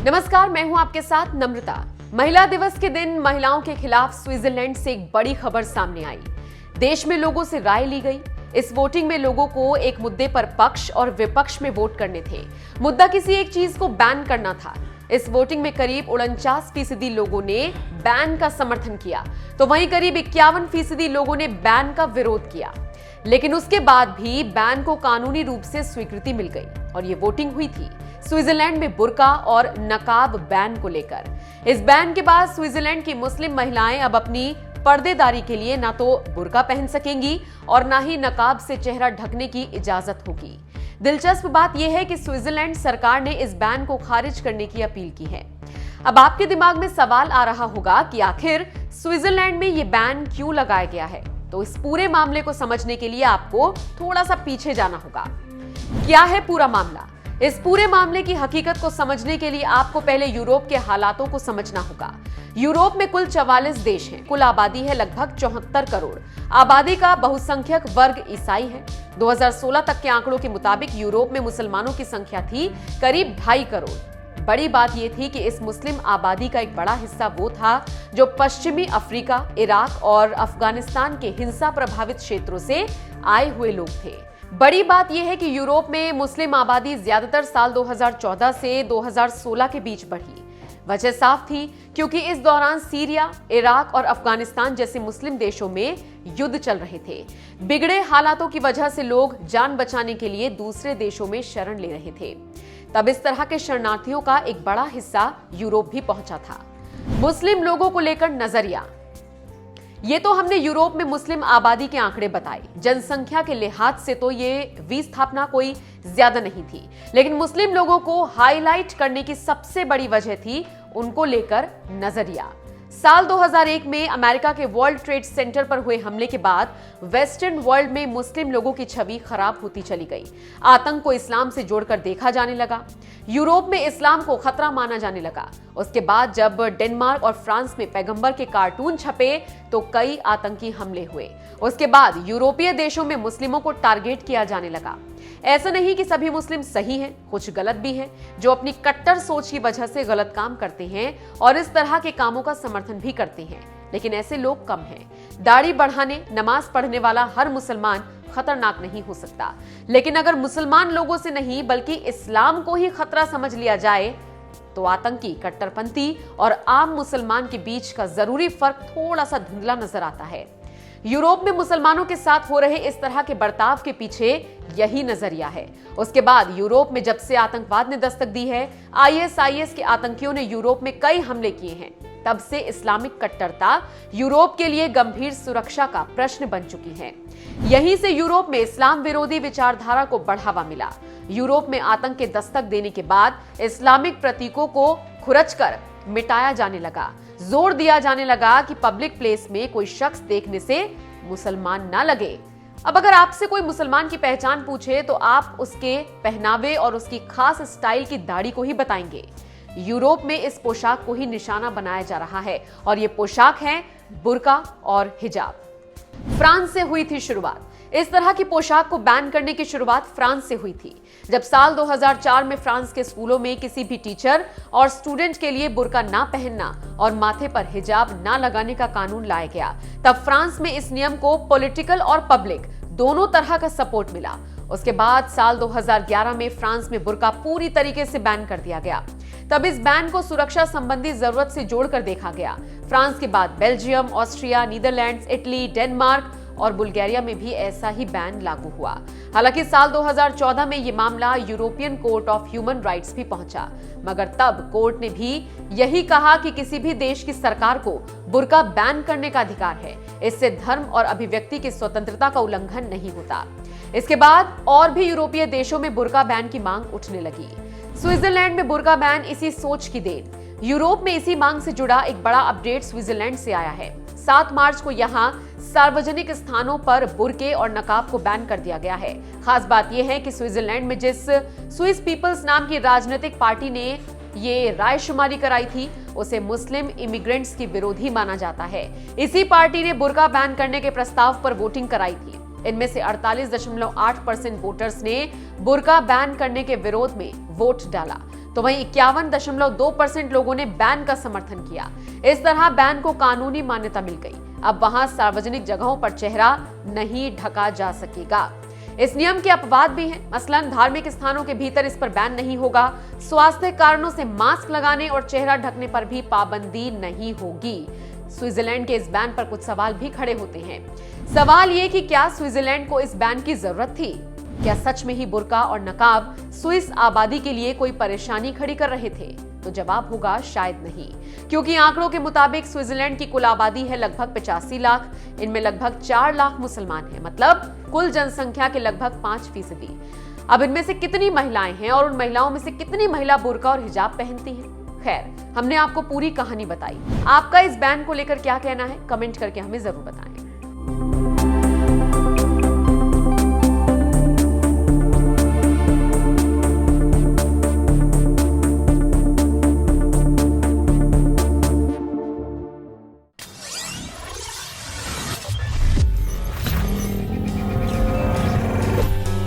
नमस्कार, मैं हूं आपके साथ नम्रता। महिला दिवस के दिन महिलाओं के खिलाफ स्विट्जरलैंड से एक बड़ी खबर सामने आई। देश में लोगों से राय ली गई। इस वोटिंग में लोगों को एक मुद्दे पर पक्ष और विपक्ष में वोट करने थे। मुद्दा किसी एक चीज को बैन करना था। इस वोटिंग में करीब 49% लोगों ने बैन का समर्थन किया, तो वहीं करीब 51% लोगों ने बैन का विरोध किया। लेकिन उसके बाद भी बैन को कानूनी रूप से स्वीकृति मिल गई और ये वोटिंग हुई थी स्विट्जरलैंड में बुर्का और नकाब बैन को लेकर। इस बैन के बाद स्विट्जरलैंड की मुस्लिम महिलाएं अब अपनी पर्देदारी के लिए ना तो बुर्का पहन सकेंगी और ना ही नकाब से चेहरा ढकने की इजाजत होगी। दिलचस्प बात यह है कि स्विट्जरलैंड सरकार ने इस बैन को खारिज करने की अपील की है। अब आपके दिमाग में सवाल आ रहा होगा कि आखिर स्विट्जरलैंड में ये बैन क्यों लगाया गया है। तो इस पूरे मामले को समझने के लिए आपको थोड़ा सा पीछे जाना होगा। क्या है पूरा मामला? इस पूरे मामले की हकीकत को समझने के लिए आपको पहले यूरोप के हालातों को समझना होगा। यूरोप में कुल 44 देश हैं। कुल आबादी है लगभग 74 करोड़। आबादी का बहुसंख्यक वर्ग ईसाई है। 2016 तक के आंकड़ों के मुताबिक यूरोप में मुसलमानों की संख्या थी करीब 2.5 करोड़। बड़ी बात यह थी कि इस मुस्लिम आबादी का एक बड़ा हिस्सा वो था जो पश्चिमी अफ्रीका, इराक और अफगानिस्तान के हिंसा प्रभावित क्षेत्रों से आए हुए लोग थे। बड़ी बात यह है कि यूरोप में मुस्लिम आबादी ज्यादातर साल 2014 से 2016 के बीच बढ़ी। वजह साफ थी, क्योंकि इस दौरान सीरिया, इराक और अफगानिस्तान जैसे मुस्लिम देशों में युद्ध चल रहे थे। बिगड़े हालातों की वजह से लोग जान बचाने के लिए दूसरे देशों में शरण ले रहे थे। तब इस तरह के शरणार्थियों का एक बड़ा हिस्सा यूरोप भी पहुंचा था। मुस्लिम लोगों को लेकर नजरिया। ये तो हमने यूरोप में मुस्लिम आबादी के आंकड़े बताए। जनसंख्या के लिहाज से तो ये विस्थापना कोई ज्यादा नहीं थी, लेकिन मुस्लिम लोगों को हाईलाइट करने की सबसे बड़ी वजह थी उनको लेकर नजरिया। साल 2001 में अमेरिका के वर्ल्ड ट्रेड सेंटर पर हुए हमले के बाद वेस्टर्न वर्ल्ड में मुस्लिम लोगों की छवि खराब होती चली गई। आतंक को इस्लाम से जोड़कर देखा जाने लगा। यूरोप में इस्लाम को खतरा माना जाने लगा। उसके बाद जब डेनमार्क और फ्रांस में पैगंबर के कार्टून छपे तो कई आतंकी हमले हुए। उसके बाद यूरोपीय देशों में मुस्लिमों को टारगेट किया जाने लगा। ऐसा नहीं कि सभी मुस्लिम सही हैं, कुछ गलत भी हैं जो अपनी कट्टर सोच की वजह से गलत काम करते हैं और इस तरह के कामों का समर्थन भी करते हैं, लेकिन ऐसे लोग कम हैं। दाढ़ी बढ़ाने, नमाज पढ़ने वाला हर मुसलमान खतरनाक नहीं हो सकता, लेकिन अगर मुसलमान लोगों से नहीं बल्कि इस्लाम को ही खतरा समझ लिया जाए तो आतंकी, कट्टरपंथी और आम मुसलमान के बीच का जरूरी फर्क थोड़ा सा धुंधला नजर आता है। यूरोप में मुसलमानों के साथ हो रहे इस तरह के बर्ताव के पीछे यही नजरिया है। उसके बाद यूरोप में जब से आतंकवाद ने दस्तक दी है, आईएसआईएस के आतंकियों ने यूरोप में कई हमले किए हैं, तब से इस्लामिक कट्टरता यूरोप के लिए गंभीर सुरक्षा का प्रश्न बन चुकी है। यहीं से यूरोप में इस्लाम विरोधी विचारधारा को बढ़ावा मिला। यूरोप में आतंक के दस्तक देने के बाद इस्लामिक प्रतीकों को खुरचकर मिटाया जाने लगा। जोर दिया जाने लगा कि पब्लिक प्लेस में कोई शख्स देखने से मुसलमान ना लगे। अब अगर आपसे कोई मुसलमान की पहचान पूछे तो आप उसके पहनावे और उसकी खास स्टाइल की दाढ़ी को ही बताएंगे। यूरोप में इस पोशाक को ही निशाना बनाया जा रहा है और ये पोशाक है बुर्का और हिजाब। फ्रांस से हुई थी शुरुआत। इस तरह की पोशाक को बैन करने की शुरुआत फ्रांस से हुई थी, जब साल 2004 में फ्रांस के स्कूलों में किसी भी टीचर और स्टूडेंट के लिए बुर्का ना पहनना और माथे पर हिजाब ना लगाने का कानून लाया गया। तब फ्रांस में इस नियम को पॉलिटिकल और पब्लिक दोनों तरह का सपोर्ट मिला। उसके बाद साल 2011 में फ्रांस में बुर्का पूरी तरीके से बैन कर दिया गया। तब इस बैन को सुरक्षा संबंधी जरूरत से जोड़कर देखा गया। फ्रांस के बाद Belgium, Austria, Netherlands, Italy, Denmark और बुल्गारिया में भी ऐसा ही बैन लागू हुआ। हालांकि साल 2014 में यह मामला European court of human rights भी पहुंचा, मगर तब कोर्ट ने भी यही कहा कि किसी भी देश की सरकार को बुर्का बैन करने का अधिकार है। इससे धर्म और अभिव्यक्ति की स्वतंत्रता का उल्लंघन नहीं होता। इसके बाद और भी यूरोपीय देशों में बुर्का बैन की मांग उठने लगी। स्विट्जरलैंड में बुर्का बैन इसी सोच की देन। यूरोप में इसी मांग से जुड़ा एक बड़ा अपडेट स्विट्जरलैंड से आया है। 7 मार्च को यहाँ सार्वजनिक स्थानों पर बुर्के और नकाब को बैन कर दिया गया है। खास बात यह है कि स्विट्जरलैंड में जिस स्विस पीपल्स नाम की राजनीतिक पार्टी ने ये रायशुमारी कराई थी, उसे मुस्लिम इमिग्रेंट्स की विरोधी माना जाता है। इसी पार्टी ने बुर्का बैन करने के प्रस्ताव पर वोटिंग कराई थी। इनमें से 48.8% वोटर्स ने बुर्का बैन करने के विरोध में वोट डाला, तो वहीं 51.2% लोगों ने बैन का समर्थन किया। इस तरह बैन को कानूनी मान्यता मिल गई। अब वहां सार्वजनिक जगहों पर चेहरा नहीं ढका जा सकेगा। इस नियम के अपवाद भी हैं, मसलन धार्मिक स्थानों के भीतर इस पर बैन नहीं होगा। स्वास्थ्य कारणों से मास्क लगाने और चेहरा ढकने पर भी पाबंदी नहीं होगी। स्विट्जरलैंड के इस बैन पर कुछ सवाल भी खड़े होते हैं। सवाल ये कि क्या स्विट्जरलैंड को इस बैन की जरूरत थी? क्या सच में ही बुर्का और नकाब स्विस आबादी के लिए कोई परेशानी खड़ी कर रहे थे? तो जवाब होगा शायद नहीं, क्योंकि आंकड़ों के मुताबिक स्विट्जरलैंड की कुल आबादी है लगभग 85 लाख। इनमें लगभग 4 लाख मुसलमान हैं, मतलब कुल जनसंख्या के लगभग 5%। अब इनमें से कितनी महिलाएं हैं और उन महिलाओं में से कितनी महिला बुर्का और हिजाब पहनती हैं? खैर, हमने आपको पूरी कहानी बताई। आपका इस बैन को लेकर क्या कहना है, कमेंट करके हमें जरूर बताएं।